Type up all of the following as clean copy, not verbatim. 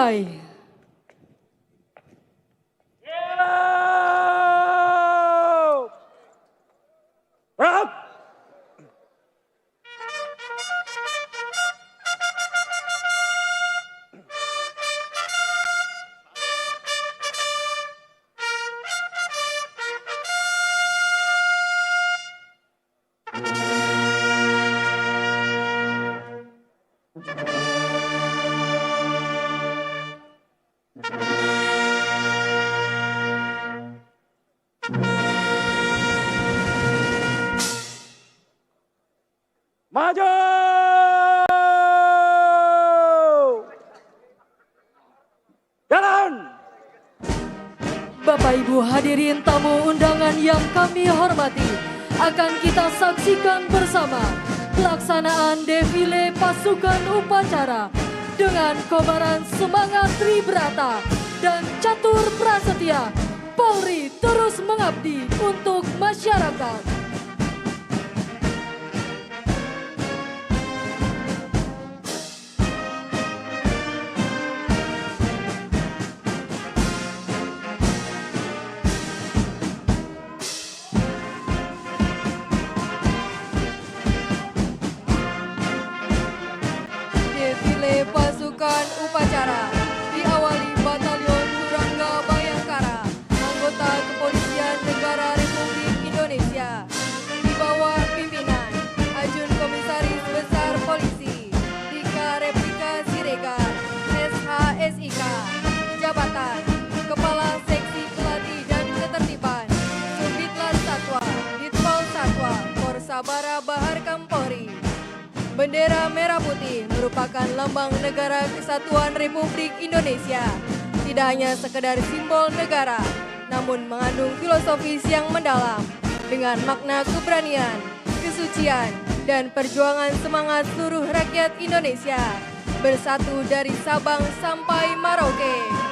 dimulai. Maju! Jalan! Bapak Ibu hadirin tamu undangan yang kami hormati, akan kita saksikan bersama pelaksanaan defile pasukan upacara dengan kobaran semangat Tribrata dan catur prasetya. Polri terus mengabdi untuk masyarakat. Defile pasukan upacara diawali Batalion Turangga Bayangkara, anggota Kepolisian Negara Republik Indonesia, di bawah pimpinan Ajun Komisaris Besar Polisi Dika Replika Siregar, SHSIK, Jabatan Kepala Seksi Pelatih dan Ketertiban, Subditlan Satwa, Ditpol Satwa, Korsabara Bahar Kampori. Bendera merah putih merupakan lambang negara kesatuan Republik Indonesia. Tidak hanya sekedar simbol negara, namun mengandung filosofis yang mendalam dengan makna keberanian, kesucian, dan perjuangan semangat seluruh rakyat Indonesia bersatu dari Sabang sampai Merauke.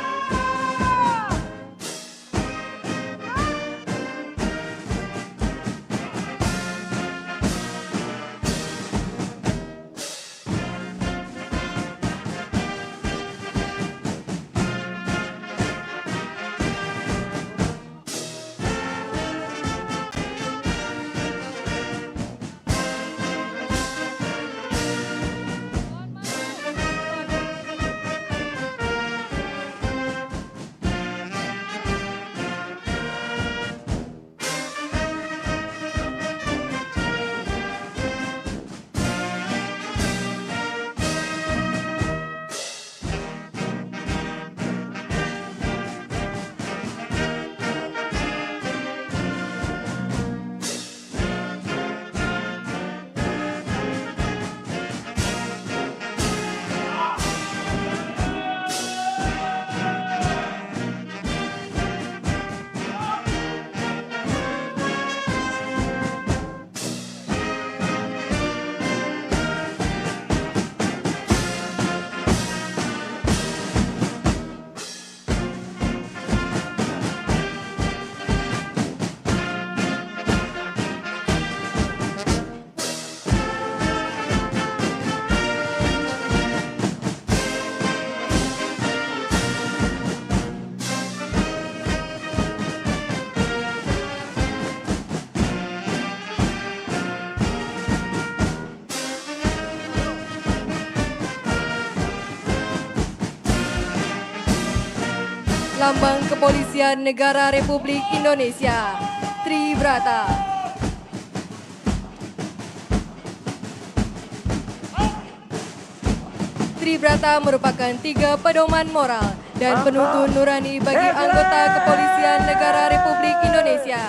Lambang Kepolisian Negara Republik Indonesia, Tribrata. Tribrata merupakan 3 pedoman moral dan penuntun nurani bagi anggota Kepolisian Negara Republik Indonesia.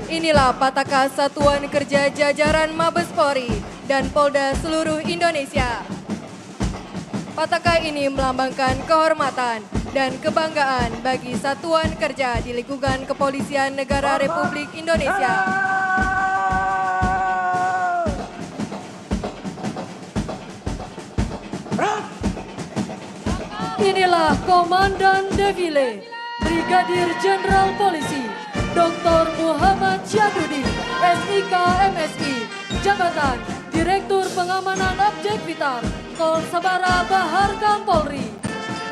Inilah Pataka Satuan Kerja Jajaran Mabes Polri dan Polda seluruh Indonesia. Pataka ini melambangkan kehormatan dan kebanggaan bagi satuan kerja di lingkungan Kepolisian Negara Republik Indonesia. Inilah Komandan Defile, Brigadir Jenderal Polisi Dr. Muhammad Syahbudi, SIK MSI, jabatan Direktur Pengamanan Objek Vital, Kor Sabara Baharkam Polri.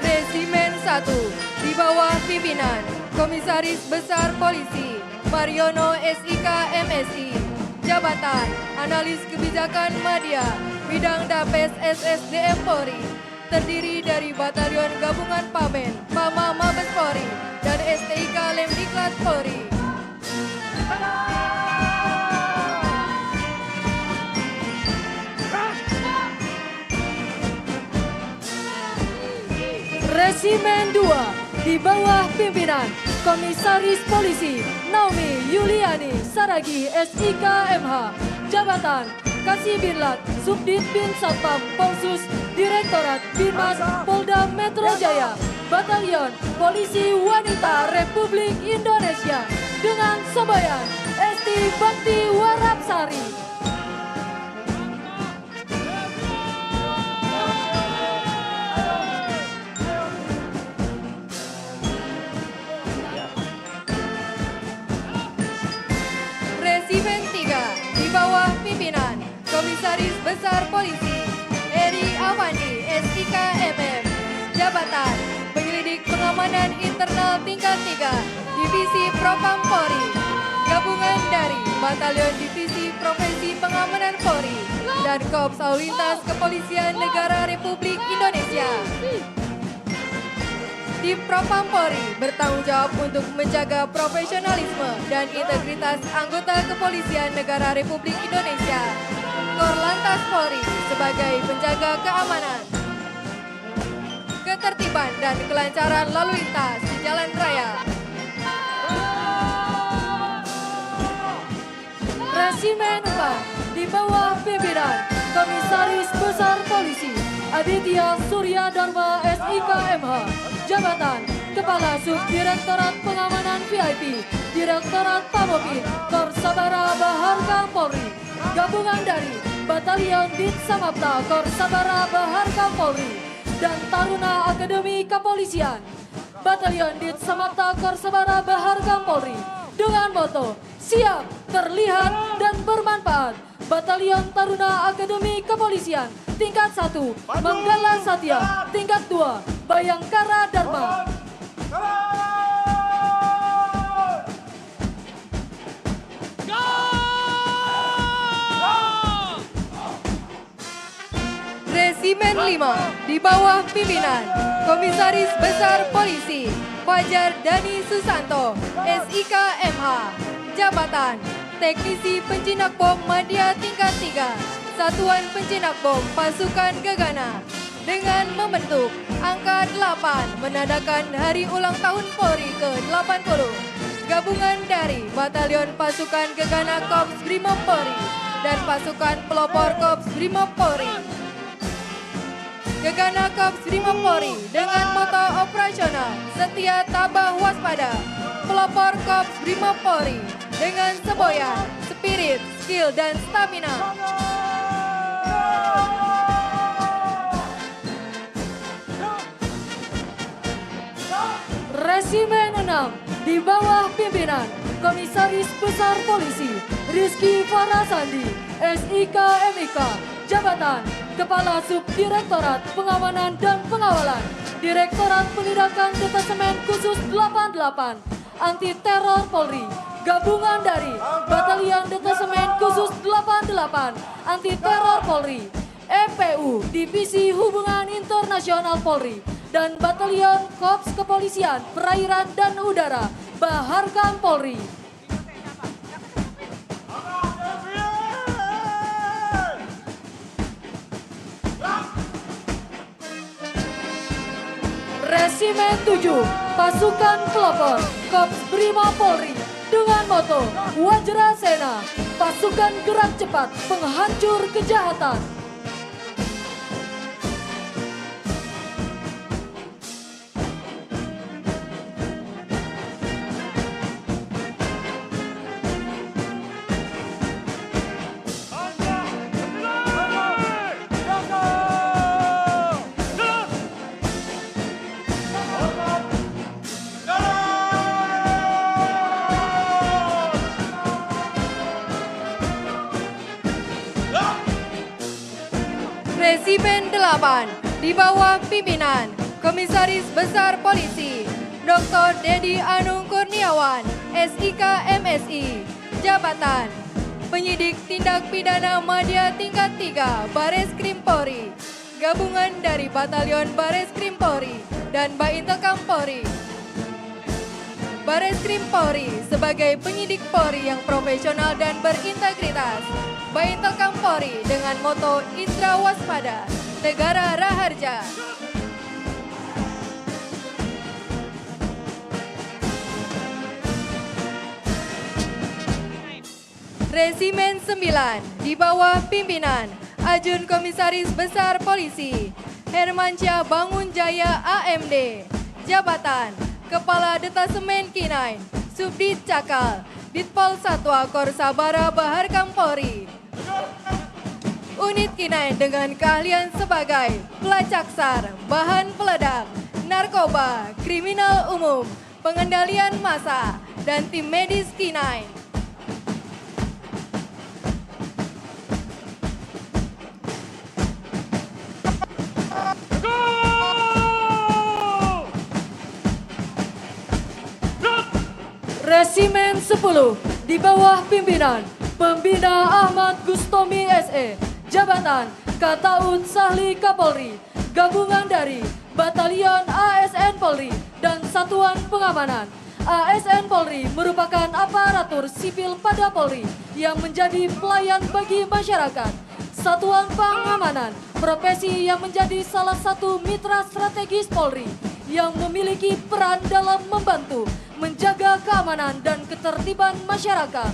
Resimen 1 di bawah pimpinan Komisaris Besar Polisi Mariono SIK MSI, jabatan Analis Kebijakan Media, Bidang Dapes SSDM Polri, terdiri dari Batalion Gabungan Pamen, Pama Mabes Polri, dan STIK Lemdiklat Polri. Resimen 2 di bawah pimpinan Komisaris Polisi Naomi Yuliani Saragi SIK MH, jabatan Kasibinlat Subdit Bin Satpam Polsus Direktorat Binmas Polda Metro Jaya, Batalion Polisi Wanita Republik Indonesia, dengan semboyan Esti Bakti Warapsari. Resimen 3 di bawah pimpinan Komisaris Besar Polisi Eri Awandi SIK MM, jabatan Penyelidik Pengamanan Internal Tingkat 3 Divisi Propam Polri, gabungan dari Batalion Divisi Profesi Pengamanan Polri dan Korps Lalu Lintas Kepolisian Negara Republik Indonesia. Di Propam Polri bertanggung jawab untuk menjaga profesionalisme dan integritas anggota Kepolisian Negara Republik Indonesia. Korlantas Polri sebagai penjaga keamanan, ketertiban dan kelancaran lalu lintas di jalan raya. Resimen 4 di bawah pimpinan Komisaris Besar Polisi Aditya Surya Dharma SIK MH, jabatan Kepala Subdirektorat Pengamanan VIP Direktorat Pamopin Kor Sabara Baharkam Polri, gabungan dari Batalion Dit Samapta Kor Sabara Baharkam Polri dan Taruna Akademi Kepolisian. Batalion Dit Samapta Kor Sabara Baharkam Polri dengan moto siap, terlihat, dan bermanfaat. Batalion Taruna Akademi Kepolisian tingkat 1 Manggala Satya, tingkat 2 Bayangkara Dharma. Resimen 5 di bawah pimpinan Komisaris Besar Polisi Fajar Dani Susanto SIK MH, jabatan Teknisi Penjinak Bom Media Tingkat 3 Satuan Penjinak Bom Pasukan Gegana, dengan membentuk angka 8 menandakan Hari Ulang Tahun Polri ke-80, gabungan dari Batalion Pasukan Gegana Korps Brimob Polri dan Pasukan Pelopor Korps Brimob Polri. Gegana Korps Brimob Polri dengan moto operasional setia, tabah, waspada. Pelopor Korps Brimob Polri dengan semboyan spirit, skill, dan stamina. Resimen 6 di bawah pimpinan Komisaris Besar Polisi Rizky Farasandi SIK MIK, jabatan Kepala Subdirektorat Pengamanan dan Pengawalan Direktorat Penindakan Detasemen Khusus 88 Anti Teror Polri, gabungan dari Batalion Detasemen Khusus 88 Anti Teror Polri, EPU Divisi Hubungan Internasional Polri, dan Batalion Korps Kepolisian Perairan dan Udara Baharkam Polri. Resimen 7 Pasukan Pelopor Korps Brimob Polri dengan moto Wajrasena, pasukan gerak cepat penghancur kejahatan. ke-8 di bawah pimpinan Komisaris Besar Polisi Dr. Dedi Anung Kurniawan, SIK MSI, jabatan Penyidik Tindak Pidana Madya Tingkat 3 Bareskrim Polri, gabungan dari Batalion Bareskrim Polri dan Baintelkam Polri. Bareskrim Polri sebagai penyidik Polri yang profesional dan berintegritas. Baintelkam Polri dengan moto Indra Waspada, Negara Raharja. Resimen 9 di bawah pimpinan Ajun Komisaris Besar Polisi Hermansyah Bangun Jaya AMD, jabatan Kepala Detasemen K9 Subdit Cakal Ditpol Satwa Korsabara Baharkam Polri. Unit K9 dengan keahlian sebagai pelacak SAR, bahan peledak, narkoba, kriminal umum, pengendalian massa, dan tim medis K9. Resimen 10 di bawah pimpinan Pembina Ahmad Gustomi SE, jabatan Kataut Sahli Kapolri, gabungan dari Batalion ASN Polri dan Satuan Pengamanan. ASN Polri merupakan aparatur sipil pada Polri yang menjadi pelayan bagi masyarakat. Satuan Pengamanan, profesi yang menjadi salah satu mitra strategis Polri yang memiliki peran dalam membantu menjaga keamanan dan ketertiban masyarakat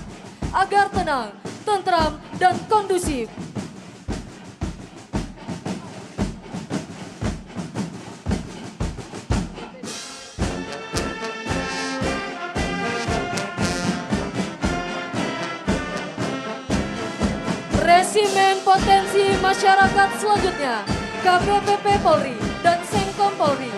agar tenang, tentram, dan kondusif. Resimen potensi masyarakat selanjutnya, KPPP Polri dan Sengkom Polri.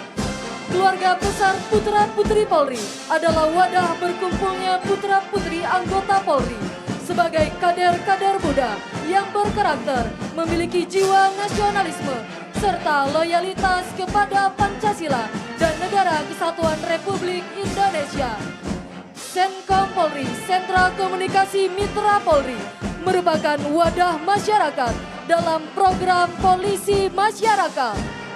Keluarga besar putra-putri Polri adalah wadah berkumpulnya putra-putri anggota Polri sebagai kader-kader muda yang berkarakter, memiliki jiwa nasionalisme, serta loyalitas kepada Pancasila dan Negara Kesatuan Republik Indonesia. Senkom Polri, Sentra Komunikasi Mitra Polri, merupakan wadah masyarakat dalam program Polisi Masyarakat.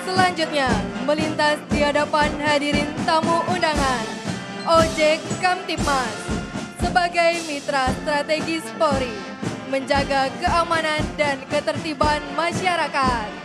Selanjutnya, melintas di hadapan hadirin tamu undangan, Ojek Kamtibmas sebagai mitra strategis Polri, menjaga keamanan dan ketertiban masyarakat.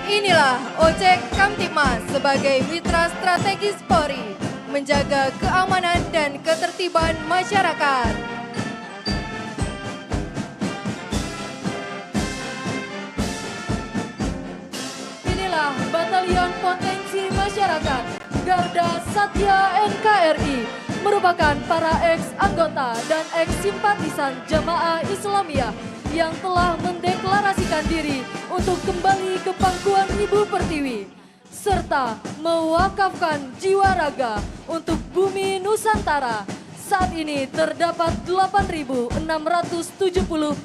Inilah Ojek Kamtibmas sebagai mitra strategis Polri, menjaga keamanan dan ketertiban masyarakat. Inilah Batalion Potensi Masyarakat Garda Satya NKRI, merupakan para ex-anggota dan ex-simpatisan Jamaah Islamiyah yang telah mendeklarasikan diri untuk kembali ke pangkuan Ibu Pertiwi, serta mewakafkan jiwa raga untuk bumi Nusantara. Saat ini terdapat 8.670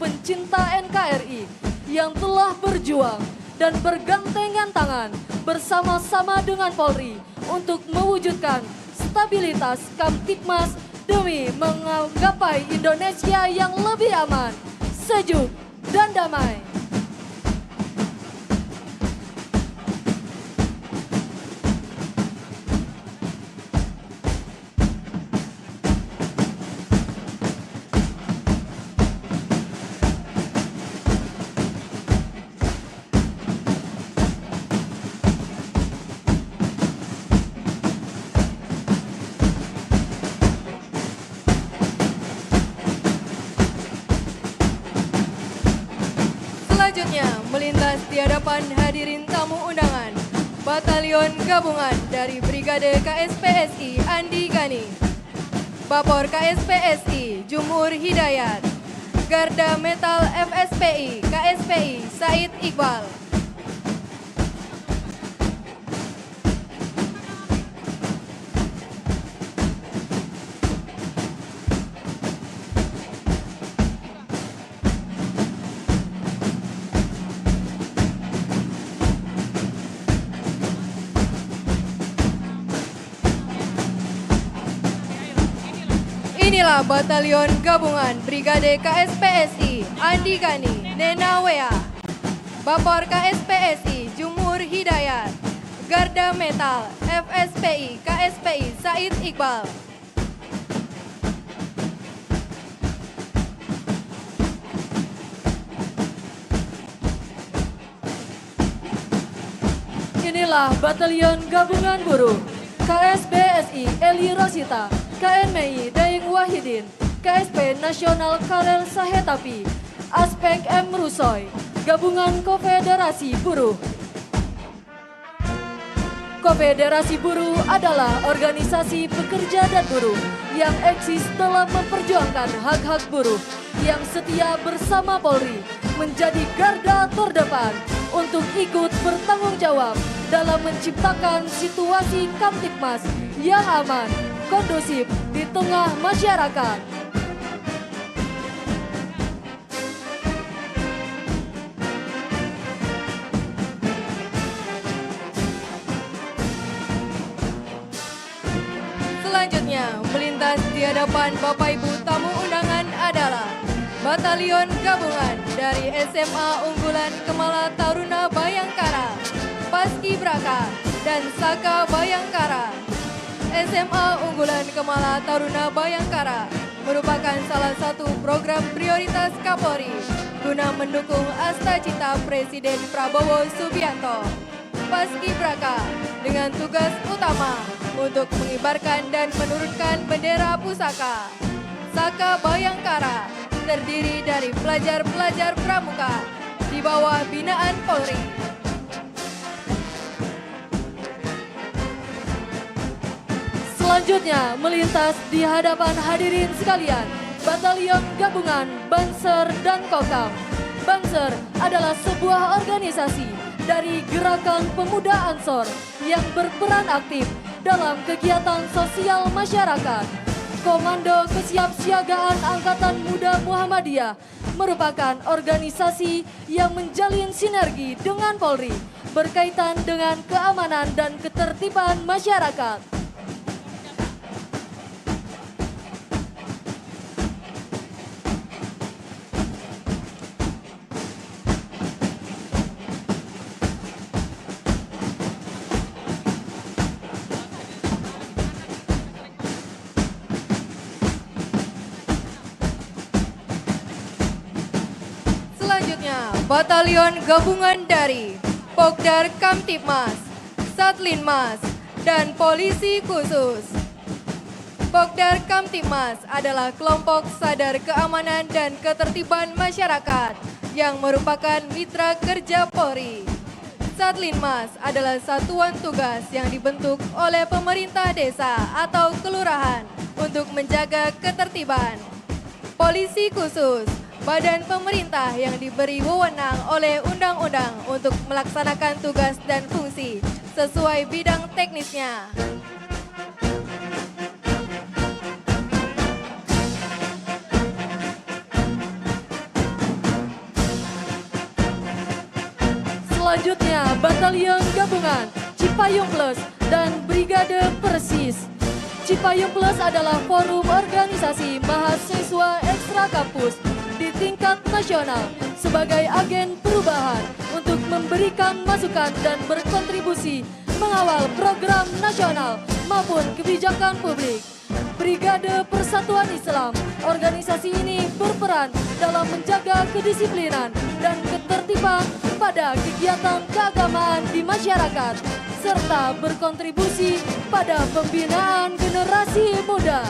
pencinta NKRI yang telah berjuang dan bergandengan tangan bersama-sama dengan Polri untuk mewujudkan stabilitas Kamtibmas demi menggapai Indonesia yang lebih aman, sejuk, dan damai. hadapan hadirin tamu undangan, Batalion Gabungan dari Brigade KSPSI Andi Gani, Bapor KSPSI Jumhur Hidayat, Garda Metal FSPI KSPI Said Iqbal. Inilah Batalion Gabungan Brigade KSPSI Andi Gani Nena Wea, Bapor KSPSI Jumhur Hidayat, Garda Metal FSPI KSPI Said Iqbal. Inilah Batalion Gabungan Buruh KSBSI Eli Rosita, KNMI Daeng Wahidin, KSP Nasional Karel Sahetapi, Aspek M. Rusoy, Gabungan Konfederasi Buruh. Konfederasi Buruh adalah organisasi pekerja dan buruh yang eksis dalam memperjuangkan hak-hak buruh yang setia bersama Polri menjadi garda terdepan untuk ikut bertanggung jawab dalam menciptakan situasi Kamtipmas yang aman, kondusif di tengah masyarakat. Selanjutnya, melintas di hadapan Bapak Ibu tamu undangan adalah Batalion Gabungan dari SMA Unggulan Kemala Taruna Bayangkara, Paskibraka, dan Saka Bayangkara. SMA Unggulan Kemala Taruna Bayangkara merupakan salah satu program prioritas Kapolri guna mendukung Asta Cita Presiden Prabowo Subianto. Paskibraka dengan tugas utama untuk mengibarkan dan menurunkan bendera pusaka. Saka Bayangkara terdiri dari pelajar-pelajar pramuka di bawah binaan Polri. Selanjutnya melintas di hadapan hadirin sekalian, Batalion Gabungan Banser dan Kokam. Banser adalah sebuah organisasi dari Gerakan Pemuda Ansor yang berperan aktif dalam kegiatan sosial masyarakat. Komando Kesiapsiagaan Angkatan Muda Muhammadiyah merupakan organisasi yang menjalin sinergi dengan Polri berkaitan dengan keamanan dan ketertiban masyarakat. Selanjutnya, Batalion Gabungan dari Pokdar Kamtipmas, Satlinmas, dan Polisi Khusus. Pokdar Kamtipmas adalah kelompok sadar keamanan dan ketertiban masyarakat yang merupakan mitra kerja Polri. Satlinmas adalah satuan tugas yang dibentuk oleh pemerintah desa atau kelurahan untuk menjaga ketertiban. Polisi Khusus, badan pemerintah yang diberi wewenang oleh undang-undang untuk melaksanakan tugas dan fungsi sesuai bidang teknisnya. Selanjutnya, Batalion Gabungan Cipayung Plus dan Brigade Persis. Cipayung Plus adalah forum organisasi mahasiswa ekstra kampus di tingkat nasional sebagai agen perubahan untuk memberikan masukan dan berkontribusi mengawal program nasional maupun kebijakan publik. Brigade Persatuan Islam, organisasi ini berperan dalam menjaga kedisiplinan dan ketertiban pada kegiatan keagamaan di masyarakat, serta berkontribusi pada pembinaan generasi muda.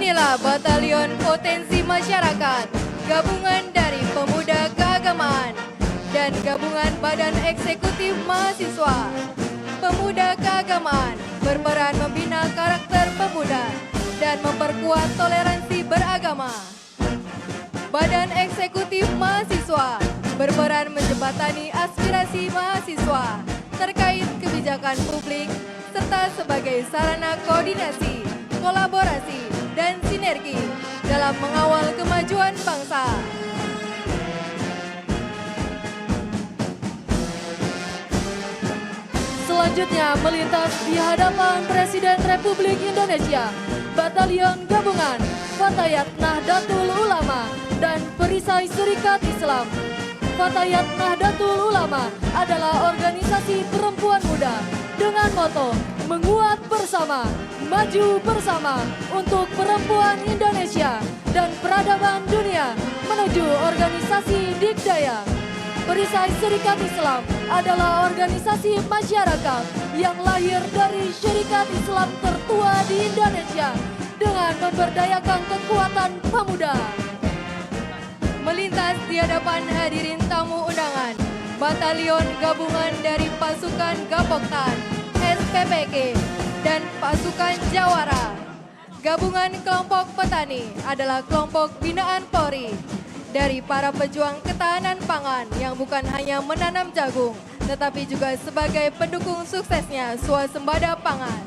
Inilah Batalion Potensi Masyarakat, gabungan dari pemuda keagamaan dan gabungan Badan Eksekutif Mahasiswa. Pemuda keagamaan berperan membina karakter pemuda dan memperkuat toleransi beragama. Badan Eksekutif Mahasiswa berperan menjembatani aspirasi mahasiswa terkait kebijakan publik serta sebagai sarana koordinasi, kolaborasi, dan sinergi dalam mengawal kemajuan bangsa. Selanjutnya melintas di hadapan Presiden Republik Indonesia, Batalion Gabungan Fatayat Nahdlatul Ulama dan Perisai Serikat Islam. Fatayat Nahdlatul Ulama adalah organisasi perempuan muda dengan moto menguat bersama, maju bersama untuk perempuan Indonesia dan peradaban dunia menuju organisasi Dikdaya. Perisai Serikat Islam adalah organisasi masyarakat yang lahir dari syarikat Islam tertua di Indonesia dengan memberdayakan kekuatan pemuda. Melintas di hadapan hadirin tamu undangan, Batalion Gabungan dari Pasukan Gapoktan, SPPG, dan Pasukan Jawara. Gabungan Kelompok Petani adalah kelompok binaan Polri dari para pejuang ketahanan pangan yang bukan hanya menanam jagung, tetapi juga sebagai pendukung suksesnya swasembada pangan.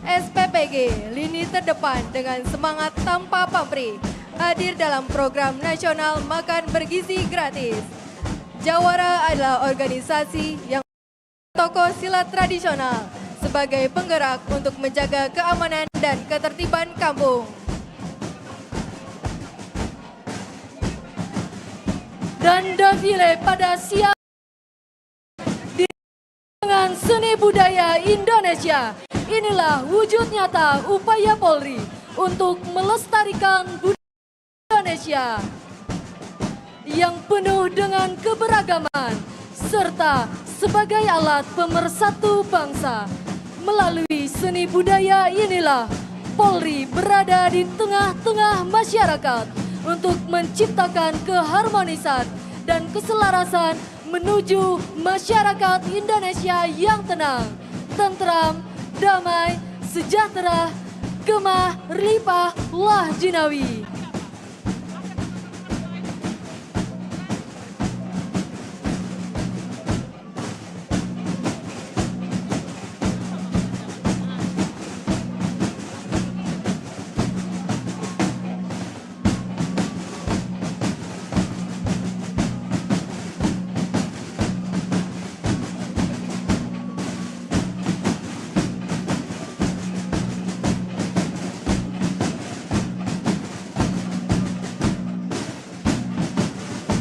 SPPG, lini terdepan dengan semangat tanpa pamrih, hadir dalam program nasional makan bergizi gratis. Jawara adalah organisasi yang tokoh silat tradisional sebagai penggerak untuk menjaga keamanan dan ketertiban kampung. Dan defile pada siang dengan seni budaya Indonesia. Inilah wujud nyata upaya Polri untuk melestarikan budaya Indonesia yang penuh dengan keberagaman serta sebagai alat pemersatu bangsa. Melalui seni budaya inilah Polri berada di tengah-tengah masyarakat untuk menciptakan keharmonisan dan keselarasan menuju masyarakat Indonesia yang tenang, tentram, damai, sejahtera, gemah, limpah, lah jinawi.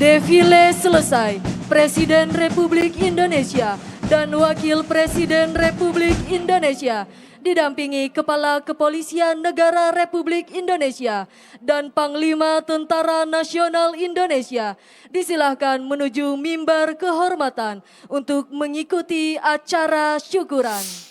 Defile selesai, Presiden Republik Indonesia dan Wakil Presiden Republik Indonesia didampingi Kepala Kepolisian Negara Republik Indonesia dan Panglima Tentara Nasional Indonesia disilahkan menuju mimbar kehormatan untuk mengikuti acara syukuran.